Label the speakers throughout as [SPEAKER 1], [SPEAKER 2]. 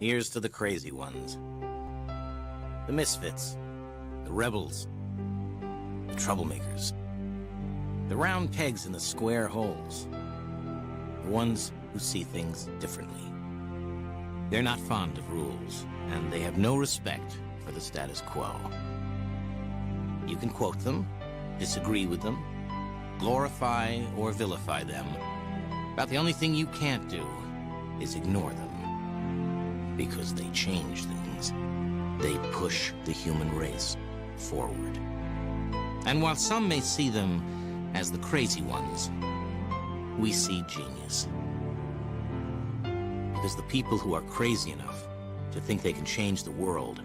[SPEAKER 1] Here's to the crazy ones. The misfits. The rebels. The troublemakers. The round pegs in the square holes. The ones who see things differently. They're not fond of rules, and they have no respect for the status quo. You can quote them, disagree with them, glorify or vilify them, but the only thing you can't do is ignore them. Because they change things. They push the human race forward. And while some may see them as the crazy ones, we see genius. Because the people who are crazy enough to think they can change the world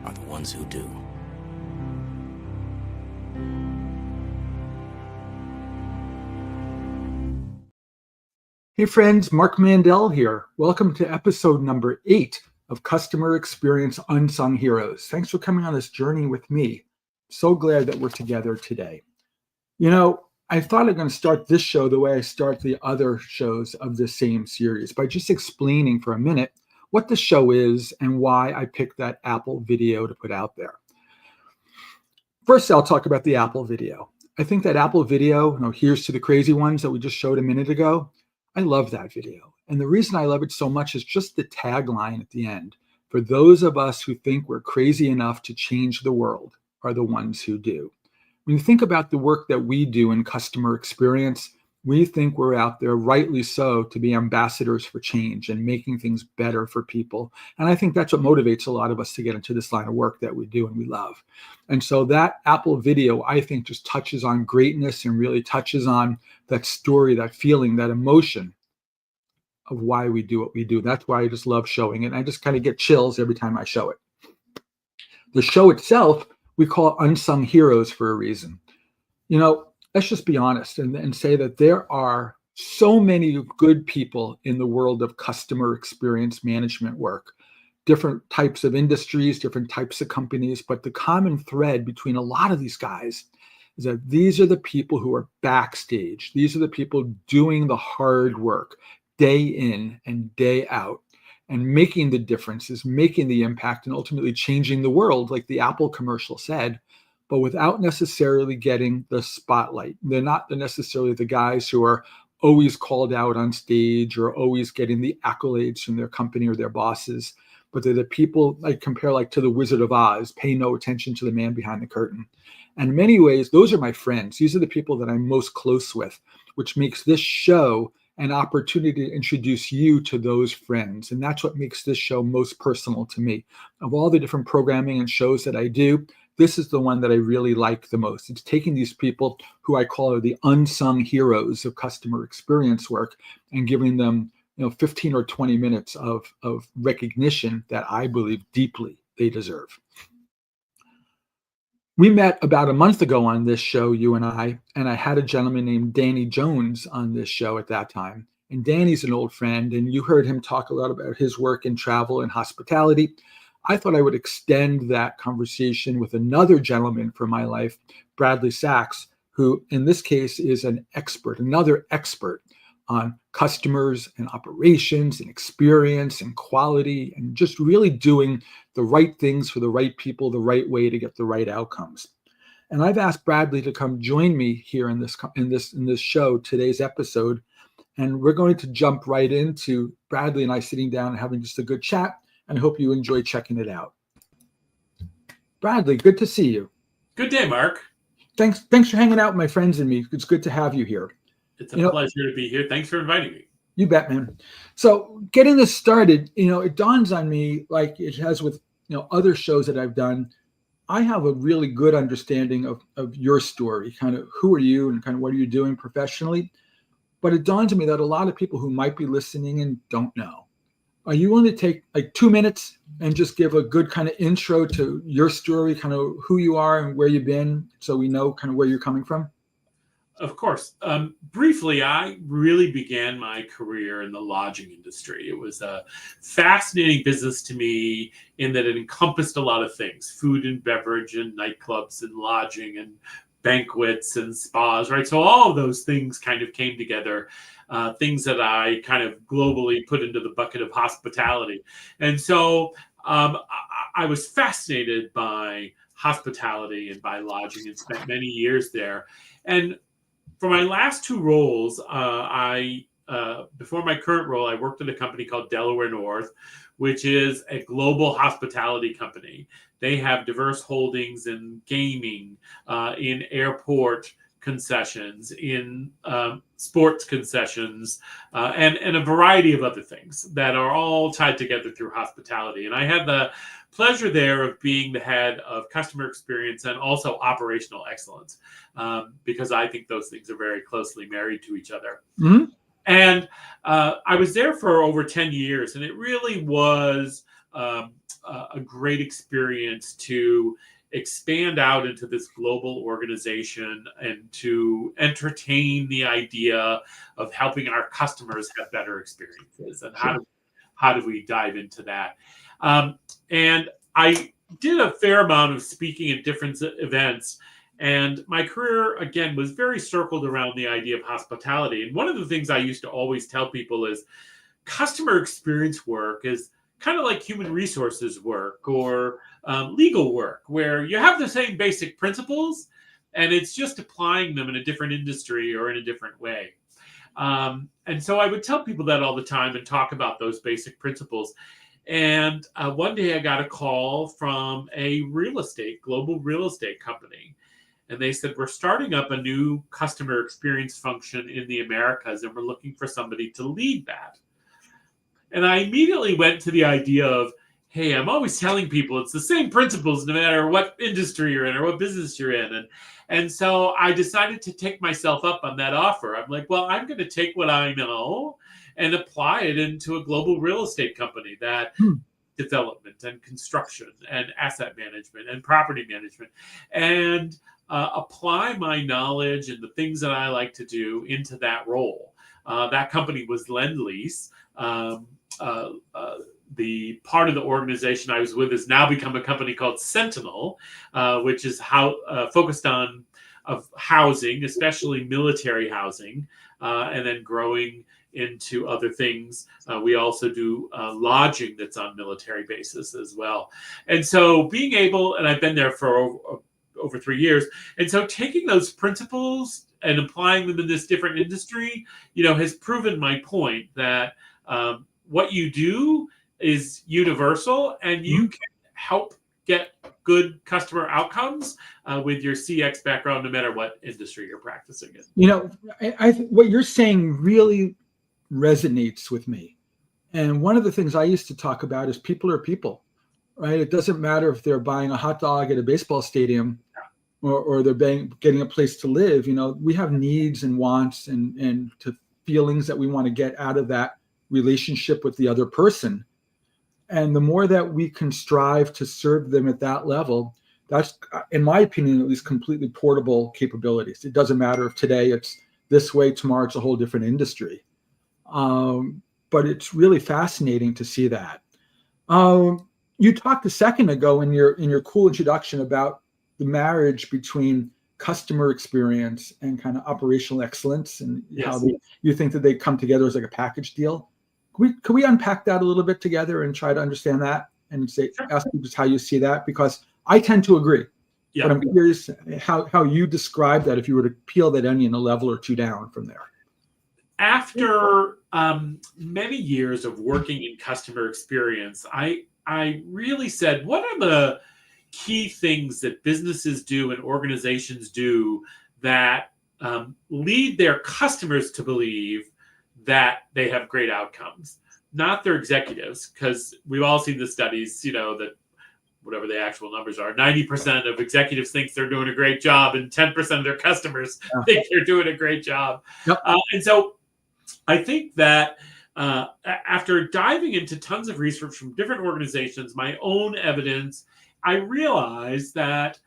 [SPEAKER 1] are the ones who do.
[SPEAKER 2] Hey friends, Marc Mandel here. Welcome to episode number 8 of Customer Experience Unsung Heroes. Thanks for coming on this journey with me. So glad that we're together today. You know, I thought I'm going to start this show the way I start the other shows of the same series, by just explaining for a minute what the show is and why I picked that Apple video to put out there. First, I'll talk about the Apple video. I think that Apple video, here's to the crazy ones that we just showed a minute ago, I love that video. And the reason I love it so much is just the tagline at the end. For those of us who think we're crazy enough to change the world are the ones who do. When you think about the work that we do in customer experience, we think we're out there, rightly so, to be ambassadors for change and making things better for people. And I think that's what motivates a lot of us to get into this line of work that we do and we love. And so that Apple video, I think, just touches on greatness and really touches on that story, that feeling, that emotion of why we do what we do. That's why I just love showing it. I just kind of get chills every time I show it. The show itself, we call Unsung Heroes for a reason. Let's just be honest and say that there are so many good people in the world of customer experience management work, different types of industries, different types of companies, but the common thread between a lot of these guys is that these are the people who are backstage. These are the people doing the hard work day in and day out and making the differences, making the impact, and ultimately changing the world, like the Apple commercial said, but without necessarily getting the spotlight. They're not necessarily the guys who are always called out on stage or always getting the accolades from their company or their bosses, but they're the people I compare like to the Wizard of Oz, pay no attention to the man behind the curtain. And in many ways, those are my friends. These are the people that I'm most close with, which makes this show an opportunity to introduce you to those friends. And that's what makes this show most personal to me. Of all the different programming and shows that I do, this is the one that I really like the most. It's taking these people who I call the unsung heroes of customer experience work and giving them 15 or 20 minutes of recognition that I believe deeply they deserve. We met about a month ago on this show, you and I had a gentleman named Danny Jones on this show at that time. And Danny's an old friend, and you heard him talk a lot about his work in travel and hospitality. I thought I would extend that conversation with another gentleman from my life, Bradley Sachs, who in this case is another expert on customers and operations and experience and quality and just really doing the right things for the right people, the right way to get the right outcomes. And I've asked Bradley to come join me here in this show, today's episode. And we're going to jump right into Bradley and I sitting down and having just a good chat. And I hope you enjoy checking it out. Bradley, good to see you.
[SPEAKER 3] Good day, Marc.
[SPEAKER 2] Thanks for hanging out with my friends and me. It's good to have you here.
[SPEAKER 3] It's a pleasure to be here. Thanks for inviting me.
[SPEAKER 2] You bet, man. So getting this started, it dawns on me, like it has with other shows that I've done, I have a really good understanding of your story, kind of who are you and kind of what are you doing professionally. But it dawns on me that a lot of people who might be listening and don't know. Are you willing to take like 2 minutes and just give a good kind of intro to your story, kind of who you are and where you've been, so we know kind of where you're coming from?
[SPEAKER 3] Of course. Briefly, I really began my career in the lodging industry. It was a fascinating business to me in that it encompassed a lot of things, food and beverage and nightclubs and lodging and banquets and spas, right? So all of those things kind of came together, things that I kind of globally put into the bucket of hospitality. And so I was fascinated by hospitality and by lodging and spent many years there. And for my last two roles, before my current role, I worked at a company called Delaware North, which is a global hospitality company. They have diverse holdings in gaming, in airport concessions, in sports concessions, and a variety of other things that are all tied together through hospitality. And I had the pleasure there of being the head of customer experience and also operational excellence, because I think those things are very closely married to each other.
[SPEAKER 2] Mm-hmm.
[SPEAKER 3] And I was there for over 10 years, and it really was a great experience to expand out into this global organization and to entertain the idea of helping our customers have better experiences. And how do we dive into that? And I did a fair amount of speaking at different events. And my career, again, was very circled around the idea of hospitality. And one of the things I used to always tell people is customer experience work is kind of like human resources work or legal work, where you have the same basic principles and it's just applying them in a different industry or in a different way. And so I would tell people that all the time and talk about those basic principles. And one day I got a call from a global real estate company. And they said, we're starting up a new customer experience function in the Americas, and we're looking for somebody to lead that. And I immediately went to the idea of, hey, I'm always telling people it's the same principles no matter what industry you're in or what business you're in. And so I decided to take myself up on that offer. I'm like, well, I'm going to take what I know and apply it into a global real estate company that development and construction and asset management and property management, and apply my knowledge and the things that I like to do into that role. That company was Lend-Lease. The part of the organization I was with has now become a company called Sentinel, which is focused on housing, especially military housing, and then growing into other things. We also do lodging that's on military bases as well. And so being able, and I've been there for over 3 years, and so taking those principles and applying them in this different industry, has proven my point that what you do is universul, and you can help get good customer outcomes with your CX background, no matter what industry you're practicing in.
[SPEAKER 2] What you're saying really resonates with me. And one of the things I used to talk about is people are people, right? It doesn't matter if they're buying a hot dog at a baseball stadium or they're getting a place to live. We have needs and wants and feelings that we want to get out of that relationship with the other person. And the more that we can strive to serve them at that level, that's, in my opinion, at least, completely portable capabilities. It doesn't matter if today it's this way, tomorrow it's a whole different industry. But it's really fascinating to see that. You talked a second ago in your cool introduction about the marriage between customer experience and kind of operational excellence, and how you think that they come together as like a package deal. Could we unpack that a little bit together and try to understand that and ask you just how you see that? Because I tend to agree, but I'm curious how you describe that if you were to peel that onion a level or two down from there.
[SPEAKER 3] After many years of working in customer experience, I really said, what are the key things that businesses do and organizations do that lead their customers to believe that they have great outcomes, not their executives? Because we've all seen the studies, that whatever the actual numbers are, 90% of executives think they're doing a great job, and 10% of their customers think they're doing a great job.
[SPEAKER 2] Yep.
[SPEAKER 3] And so I think that after diving into tons of research from different organizations, my own evidence, I realized that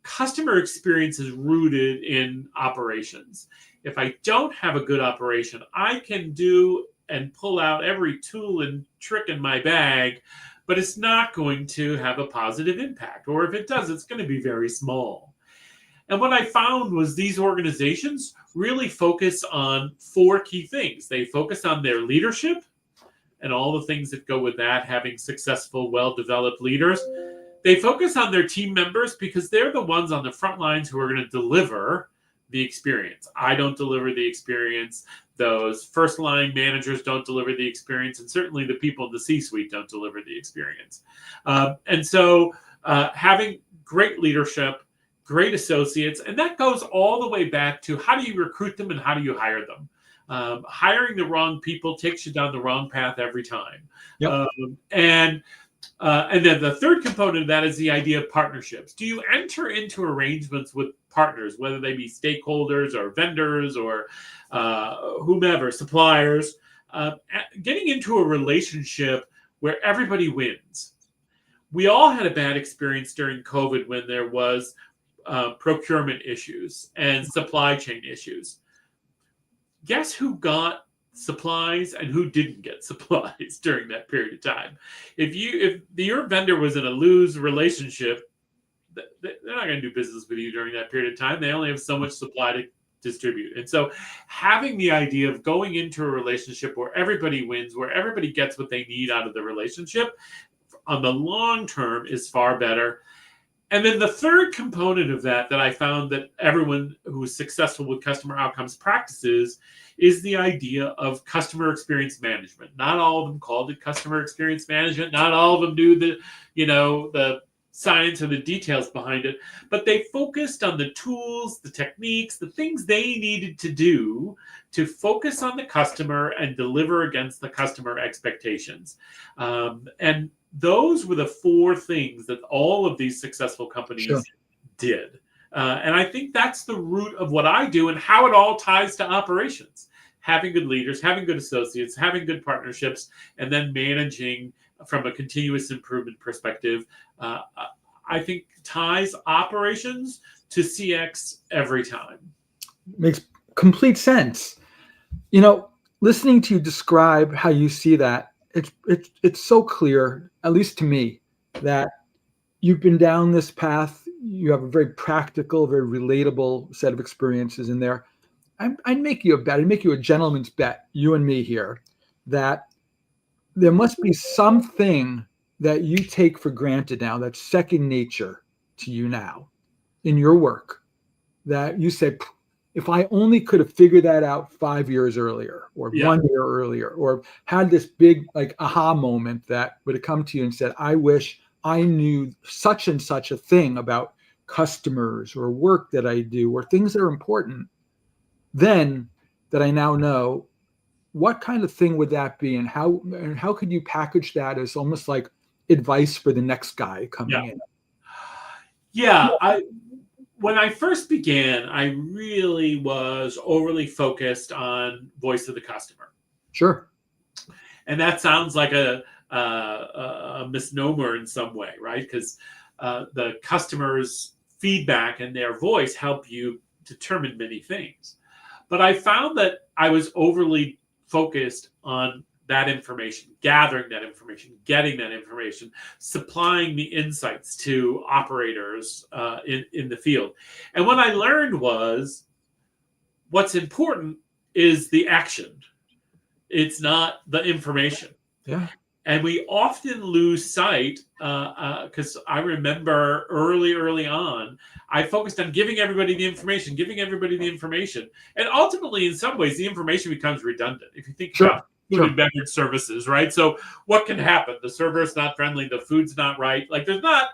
[SPEAKER 3] customer experience is rooted in operations. If I don't have a good operation, I can do and pull out every tool and trick in my bag, but it's not going to have a positive impact. Or if it does, it's going to be very small. And what I found was these organizations really focus on 4 key things. They focus on their leadership and all the things that go with that, having successful, well-developed leaders. They focus on their team members because they're the ones on the front lines who are going to deliver the experience. I don't deliver the experience. Those first-line managers don't deliver the experience, and certainly the people in the C-suite don't deliver the experience. And so having great leadership, great associates, and that goes all the way back to how do you recruit them and how do you hire them? Hiring the wrong people takes you down the wrong path every time.
[SPEAKER 2] Yep.
[SPEAKER 3] And then the third component of that is the idea of partnerships. Do you enter into arrangements with partners, whether they be stakeholders or vendors or whomever, suppliers, getting into a relationship where everybody wins? We all had a bad experience during COVID when there was procurement issues and supply chain issues. Guess who got supplies and who didn't get supplies during that period of time? If your vendor was in a lose relationship, they're not going to do business with you during that period of time. They only have so much supply to distribute. And so having the idea of going into a relationship where everybody wins, where everybody gets what they need out of the relationship on the long term is far better. And then the third component of that I found that everyone who is successful with customer outcomes practices is the idea of customer experience management. Not all of them called it customer experience management. Not all of them knew the science or the details behind it, but they focused on the tools, the techniques, the things they needed to do to focus on the customer and deliver against the customer expectations. And those were the 4 things that all of these successful companies did. And I think that's the root of what I do and how it all ties to operations. Having good leaders, having good associates, having good partnerships, and then managing from a continuous improvement perspective, I think ties operations to CX every time.
[SPEAKER 2] Makes complete sense. Listening to you describe how you see that, it's so clear, at least to me, that you've been down this path. You have a very practical, very relatable set of experiences in there. I'd make you a bet. I'd make you a gentleman's bet, you and me here, that there must be something that you take for granted now that's second nature to you now in your work, that you say, if I only could have figured that out 5 years earlier or 1 year earlier, or had this big aha moment that would have come to you and said, I wish I knew such and such a thing about customers or work that I do or things that are important, then that I now know, what kind of thing would that be? And how could you package that as almost like advice for the next guy coming in?
[SPEAKER 3] Yeah. When I first began, I really was overly focused on voice of the customer.
[SPEAKER 2] Sure.
[SPEAKER 3] And that sounds like a misnomer in some way, right? Because the customer's feedback and their voice help you determine many things. But I found that I was overly focused on that information, gathering that information, getting that information, supplying the insights to operators in the field. And what I learned was what's important is the action. It's not the information.
[SPEAKER 2] Yeah.
[SPEAKER 3] And we often lose sight because I remember early on, I focused on giving everybody the information. And ultimately, in some ways, the information becomes redundant. If you think about food and beverage services, right? So what can happen? The server's not friendly. The food's not right. There's not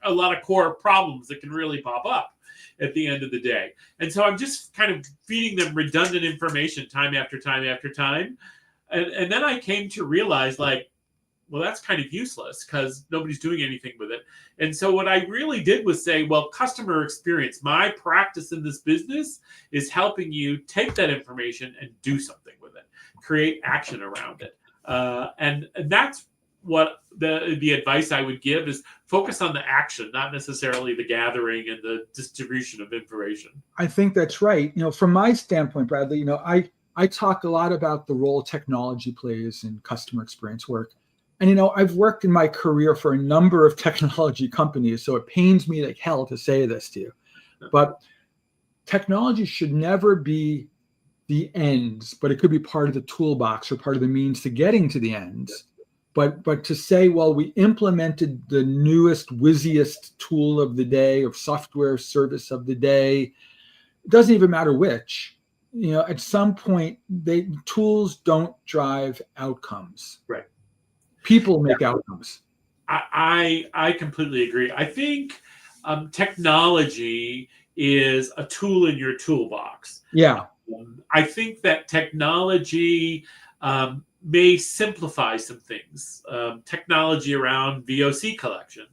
[SPEAKER 3] a lot of core problems that can really pop up at the end of the day. And so I'm just kind of feeding them redundant information time after time after time. And then I came to realize well, that's kind of useless because nobody's doing anything with it. And so what I really did was say, well, customer experience, my practice in this business is helping you take that information and do something with it, create action around it. And that's what the advice I would give is focus on the action, not necessarily the gathering and the distribution of information.
[SPEAKER 2] I think that's right. From my standpoint, Bradley, I talk a lot about the role technology plays in customer experience work. And, I've worked in my career for a number of technology companies, so it pains me like hell to say this to you. But technology should never be the ends, but it could be part of the toolbox or part of the means to getting to the ends. But to say, well, we implemented the newest, whizziest tool of the day or software service of the day, it doesn't even matter which. At some point, tools don't drive outcomes.
[SPEAKER 3] Right.
[SPEAKER 2] People make outcomes.
[SPEAKER 3] I completely agree. I think technology is a tool in your toolbox.
[SPEAKER 2] Yeah.
[SPEAKER 3] I think that technology may simplify some things. Technology around VOC collection,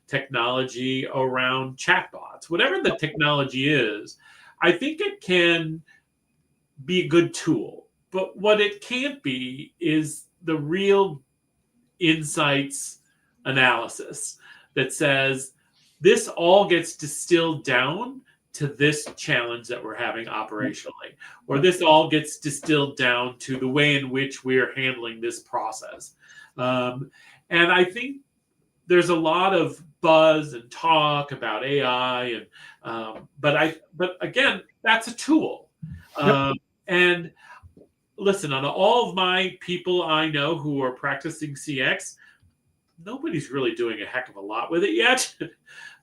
[SPEAKER 3] technology around chatbots, whatever the technology is, I think it can be a good tool. But what it can't be is the real insights analysis that says this all gets distilled down to this challenge that we're having operationally, or this all gets distilled down to the way in which we're handling this process. And I think there's a lot of buzz and talk about AI, but again, that's a tool. And listen, on all of my people I know who are practicing CX, nobody's really doing a heck of a lot with it yet.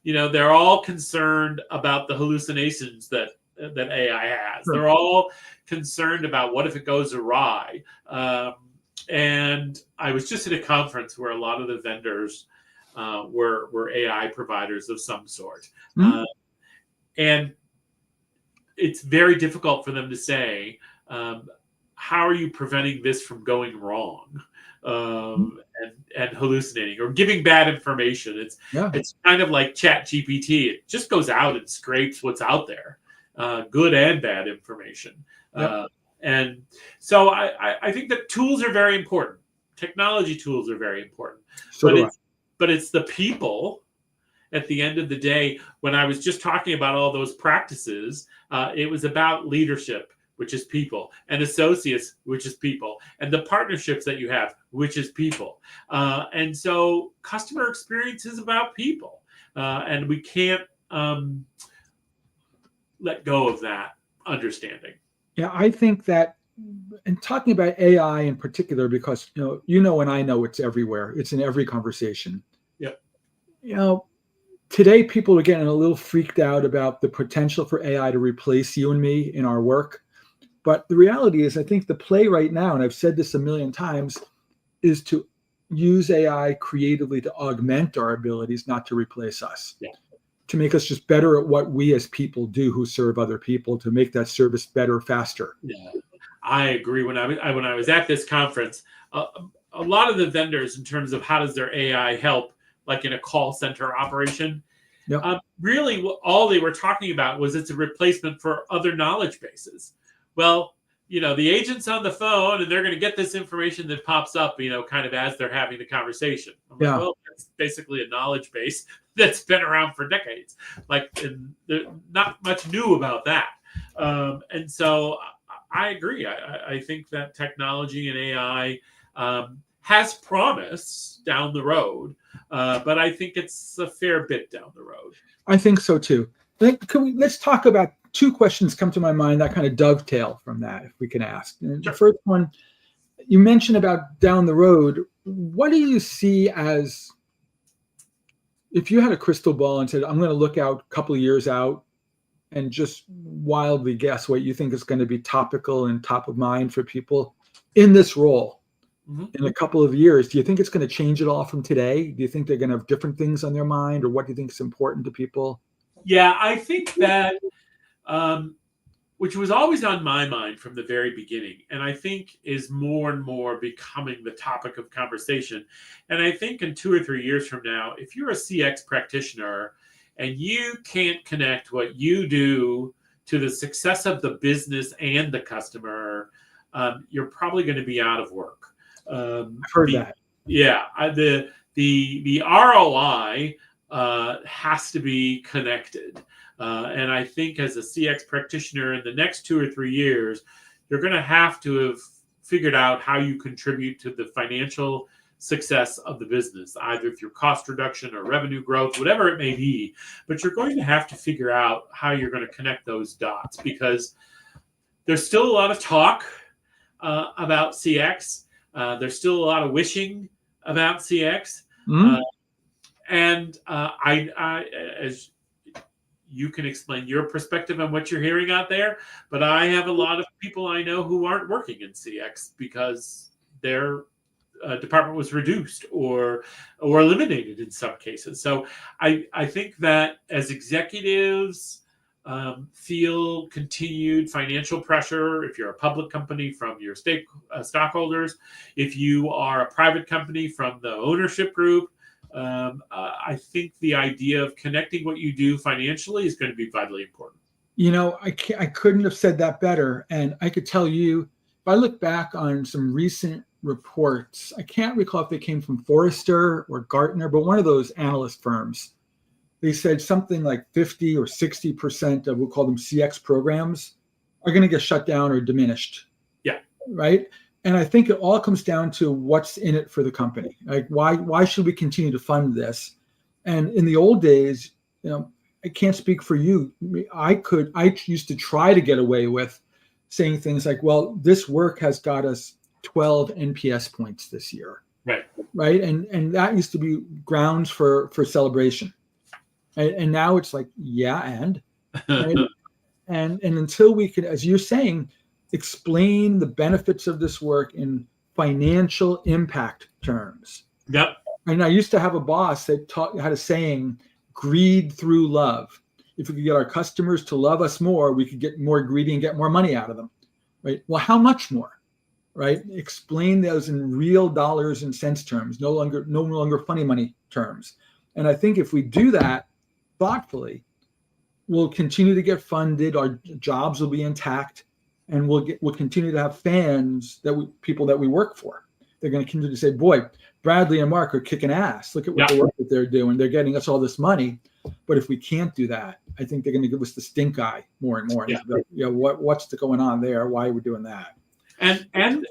[SPEAKER 3] They're all concerned about the hallucinations that AI has. They're all concerned about what if it goes awry. And I was just at a conference where a lot of the vendors were AI providers of some sort. And it's very difficult for them to say, how are you preventing this from going wrong? And hallucinating or giving bad information. It's kind of like ChatGPT. It just goes out and scrapes what's out there, good and bad information. And so I think that tools are very important. Technology tools are very important. But it's the people at the end of the day. When I was just talking about all those practices, it was about leadership, which is people, and associates, which is people, and the partnerships that you have, which is people. And so customer experience is about people. And we can't let go of that understanding.
[SPEAKER 2] Yeah, I think that, and talking about AI in particular, because and I know it's everywhere. It's in every conversation.
[SPEAKER 3] Yep.
[SPEAKER 2] Today people are getting a little freaked out about the potential for AI to replace you and me in our work. But the reality is, I think the play right now, and I've said this a million times, is to use AI creatively to augment our abilities, not to replace us. To make us just better at what we as people do who serve other people, to make that service better, faster.
[SPEAKER 3] Yeah, I agree. When I was at this conference, a lot of the vendors, in terms of how does their AI help, like in a call center operation, really all they were talking about was it's a replacement for other knowledge bases. Well, the agent's on the phone and they're going to get this information that pops up, kind of as they're having the conversation. Well, that's basically a knowledge base that's been around for decades. And there's not much new about that. And so I agree. I think that technology and AI has promise down the road, but I think it's a fair bit down the road.
[SPEAKER 2] I think so too. Let's talk about two questions come to my mind that kind of dovetail from that, if we can ask. The first one, you mentioned about down the road. What do you see as, if you had a crystal ball and said, I'm going to look out a couple of years out and just wildly guess what you think is going to be topical and top of mind for people in this role in a couple of years, do you think it's going to change it all from today? Do you think they're going to have different things on their mind, or what do you think is important to people?
[SPEAKER 3] Yeah, I think that which was always on my mind from the very beginning, and I think is more and more becoming the topic of conversation. And I think in 2 or 3 years from now, if you're a CX practitioner and you can't connect what you do to the success of the business and the customer, you're probably going to be out of work.
[SPEAKER 2] I've heard that.
[SPEAKER 3] Yeah, the ROI has to be connected. And I think as a CX practitioner in the next 2 or 3 years, you're going to have figured out how you contribute to the financial success of the business, either through cost reduction or revenue growth, whatever it may be. But you're going to have to figure out how you're going to connect those dots, because there's still a lot of talk about CX. There's still a lot of wishing about CX. As you can explain your perspective on what you're hearing out there, but I have a lot of people I know who aren't working in CX because their department was reduced or eliminated in some cases. So I think that as executives feel continued financial pressure, if you're a public company from your stockholders, if you are a private company from the ownership group, I think the idea of connecting what you do financially is going to be vitally important.
[SPEAKER 2] I couldn't have said that better. And I could tell you, if I look back on some recent reports, I can't recall if they came from Forrester or Gartner, but one of those analyst firms, they said something like 50 or 60% of, we'll call them CX programs, are going to get shut down or diminished.
[SPEAKER 3] Yeah.
[SPEAKER 2] Right. And I think it all comes down to what's in it for the company. Like, why should we continue to fund this? And in the old days, I can't speak for you. I used to try to get away with saying things like, well, this work has got us 12 NPS points this year.
[SPEAKER 3] Right.
[SPEAKER 2] Right. And that used to be grounds for celebration. And now it's like, yeah, and right? and until we can, as you're saying, explain the benefits of this work in financial impact terms.
[SPEAKER 3] Yep.
[SPEAKER 2] And I used to have a boss that had a saying, greed through love. If we could get our customers to love us more, we could get more greedy and get more money out of them. Right. Well, how much more? Right. Explain those in real dollars and cents terms, no longer funny money terms. And I think if we do that thoughtfully, we'll continue to get funded, our jobs will be intact, and we'll continue to have fans people that we work for. They're going to continue to say, boy, Bradley and Marc are kicking ass. Look at what the work that they're doing. They're getting us all this money. But if we can't do that, I think they're going to give us the stink eye more and more.
[SPEAKER 3] Yeah.
[SPEAKER 2] What's going on there? Why are we doing that?
[SPEAKER 3] And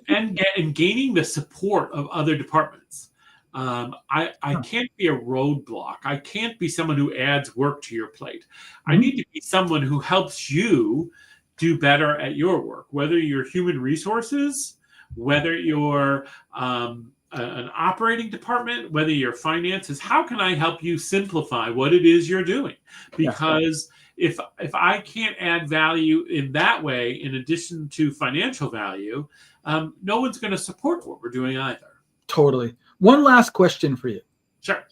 [SPEAKER 3] gaining the support of other departments. I can't be a roadblock. I can't be someone who adds work to your plate. I need to be someone who helps you do better at your work, whether you're human resources, whether you're an operating department, whether you're finances. How can I help you simplify what it is you're doing? Because if I can't add value in that way, in addition to financial value, no one's going to support what we're doing either.
[SPEAKER 2] Totally. One last question for you.
[SPEAKER 3] Sure.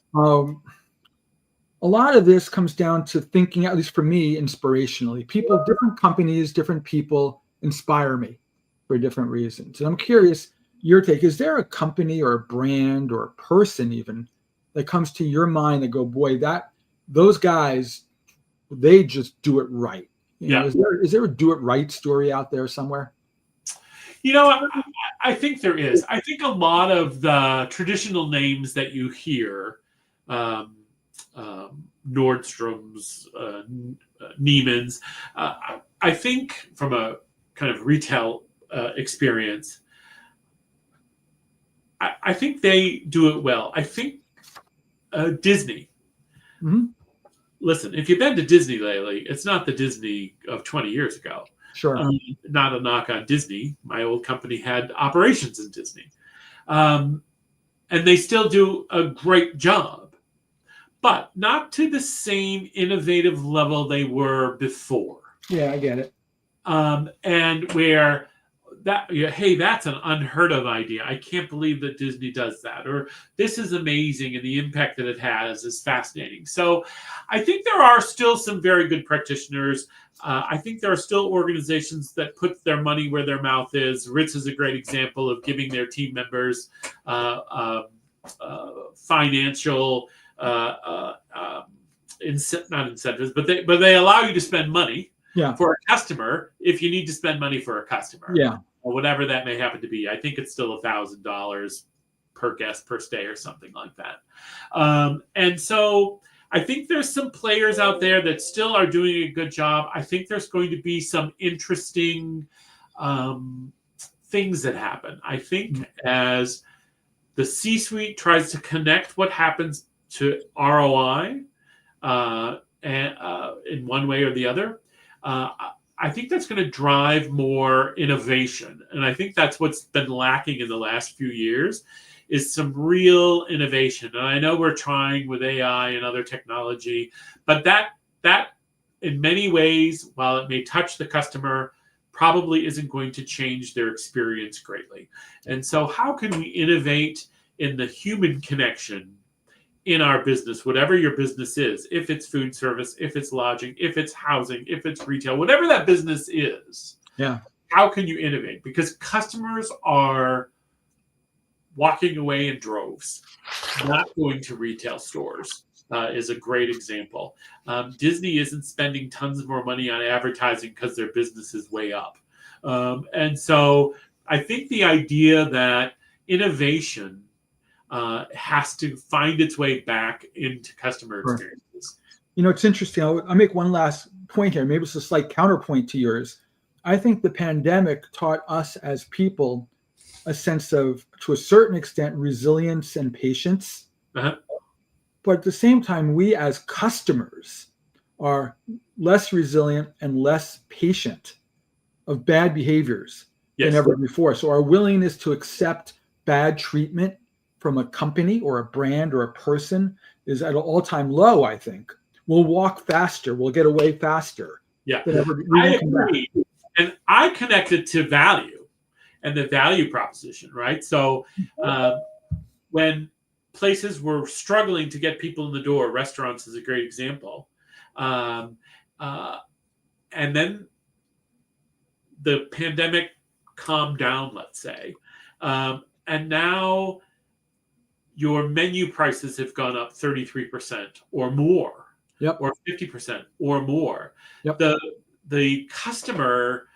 [SPEAKER 2] A lot of this comes down to thinking, at least for me, inspirationally. People, different companies, different people inspire me for different reasons. And I'm curious, your take, is there a company or a brand or a person even that comes to your mind that go, boy, those guys, they just do it right? Is there a do it right story out there somewhere?
[SPEAKER 3] I think there is. I think a lot of the traditional names that you hear, Nordstrom's, Neiman's, I think from a kind of retail experience, I think they do it well. I think Disney.
[SPEAKER 2] Mm-hmm.
[SPEAKER 3] Listen, if you've been to Disney lately, it's not the Disney of 20 years ago.
[SPEAKER 2] Sure.
[SPEAKER 3] Not a knock on Disney. My old company had operations in Disney. And they still do a great job, but not to the same innovative level they were before.
[SPEAKER 2] Yeah, I get it.
[SPEAKER 3] And where hey, that's an unheard of idea. I can't believe that Disney does that. Or this is amazing, and the impact that it has is fascinating. So I think there are still some very good practitioners. I think there are still organizations that put their money where their mouth is. Ritz is a great example of giving their team members financial not incentives, but they allow you to spend money for a customer if you need to spend money for a customer.
[SPEAKER 2] Yeah.
[SPEAKER 3] Or whatever that may happen to be. I think it's still $1,000 per guest per stay or something like that. And so I think there's some players out there that still are doing a good job. I think there's going to be some interesting things that happen. I think as The C-suite tries to connect what happens to ROI in one way or the other. I think that's going to drive more innovation. And I think that's what's been lacking in the last few years is some real innovation. And I know we're trying with AI and other technology, but that in many ways, while it may touch the customer, probably isn't going to change their experience greatly. And so how can we innovate in the human connection in our business, whatever your business is, if it's food service, if it's lodging, if it's housing, if it's retail, whatever that business is, how can you innovate? Because customers are walking away in droves, not going to retail stores. Is a great example. Disney isn't spending tons more money on advertising because their business is way up. And so I think the idea that innovation has to find its way back into customer experiences.
[SPEAKER 2] You know, it's interesting. I'll make one last point here. Maybe it's a slight counterpoint to yours. I think the pandemic taught us as people a sense of, to a certain extent, resilience and patience. But at the same time, we as customers are less resilient and less patient of bad behaviors than ever before. So our willingness to accept bad treatment from a company or a brand or a person is at an all-time low, I think. We'll walk faster. We'll get away faster.
[SPEAKER 3] Yeah, I agree. And I connect it to value and the value proposition, right? So when places were struggling to get people in the door, restaurants is a great example. And then the pandemic calmed down, let's say. And now your menu prices have gone up 33% or more, or 50% or more. The customer,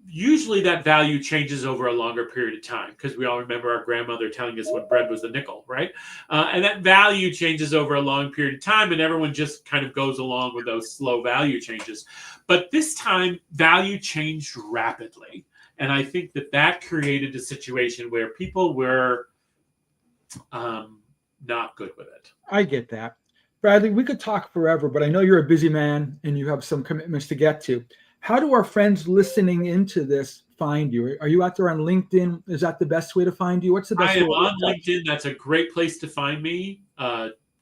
[SPEAKER 3] usually that value changes over a longer period of time because we all remember our grandmother telling us when bread was a nickel, right? And that value changes over a long period of time and everyone just kind of goes along with those slow value changes. But this time, value changed rapidly. And I think that created a situation where people were not good with it.
[SPEAKER 2] I get that. Bradley, we could talk forever, but I know you're a busy man and you have some commitments to get to. How do our friends listening into this find you? Are you out there on LinkedIn? Is that the best way to find you? What's the best way?
[SPEAKER 3] I am on LinkedIn. That's a great place to find me.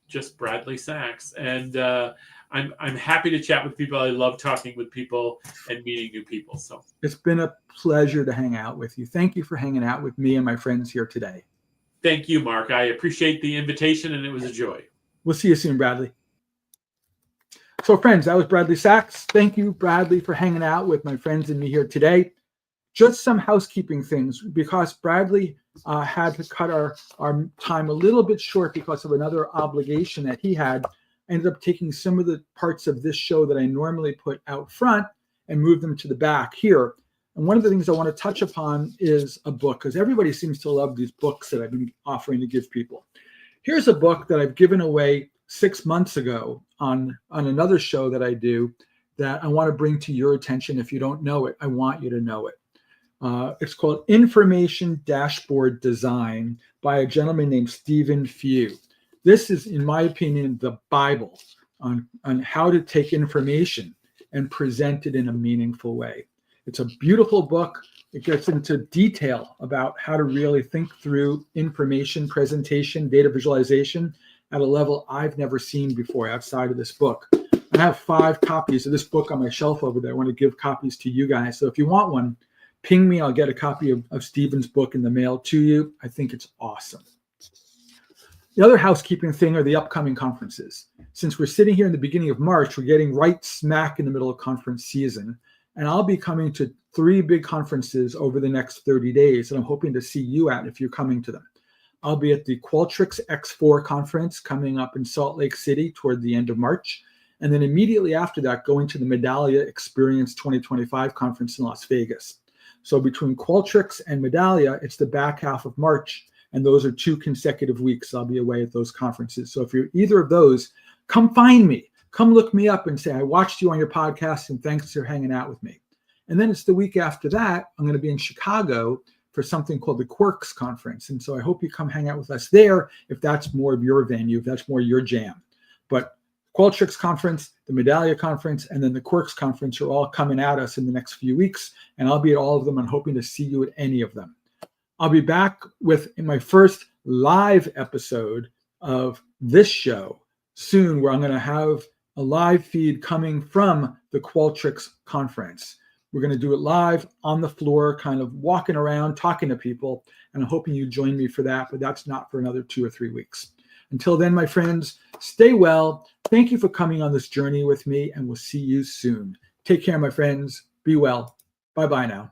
[SPEAKER 3] Just Bradley Sachs. And I'm happy to chat with people. I love talking with people and meeting new people. So
[SPEAKER 2] it's been a pleasure to hang out with you. Thank you for hanging out with me and my friends here today.
[SPEAKER 3] Thank you, Mark. I appreciate the invitation and it was a joy.
[SPEAKER 2] We'll see you soon, Bradley. So friends, that was Bradley Sachs. Thank you, Bradley, for hanging out with my friends and me here today. Just some housekeeping things, because Bradley had to cut our time a little bit short because of another obligation that he had. I ended up taking some of the parts of this show that I normally put out front and move them to the back here. And one of the things I want to touch upon is a book, because everybody seems to love these books that I've been offering to give people. Here's a book that I've given away 6 months ago on another show that I do that I want to bring to your attention. If you don't know it, I want you to know it. It's called Information Dashboard Design by a gentleman named Stephen Few. This is, in my opinion, the Bible on how to take information and present it in a meaningful way. It's a beautiful book. It gets into detail about how to really think through information presentation, data visualization at a level I've never seen before outside of this book. I have 5 copies of this book on my shelf over there. I want to give copies to you guys. So if you want one, ping me. I'll get a copy of Stephen's book in the mail to you. I think it's awesome. The other housekeeping thing are the upcoming conferences. Since we're sitting here in the beginning of March, we're getting right smack in the middle of conference season. And I'll be coming to 3 big conferences over the next 30 days that I'm hoping to see you at if you're coming to them. I'll be at the Qualtrics X4 conference coming up in Salt Lake City toward the end of March. And then immediately after that, going to the Medallia Experience 2025 conference in Las Vegas. So between Qualtrics and Medallia, it's the back half of March. And those are 2 consecutive weeks I'll be away at those conferences. So if you're either of those, come find me. Come look me up and say, I watched you on your podcast and thanks for hanging out with me. And then it's the week after that, I'm going to be in Chicago for for something called the Quirks Conference. And so I hope you come hang out with us there if that's more of your venue, if that's more your jam. But Qualtrics Conference, the Medallia Conference, and then the Quirks Conference are all coming at us in the next few weeks, and I'll be at all of them. I'm hoping to see you at any of them. I'll be back with my first live episode of this show soon, where I'm going to have a live feed coming from the Qualtrics Conference. We're going to do it live on the floor, kind of walking around, talking to people, and I'm hoping you join me for that, but that's not for another 2 or 3 weeks. Until then, my friends, stay well. Thank you for coming on this journey with me, and we'll see you soon. Take care, my friends. Be well. Bye-bye now.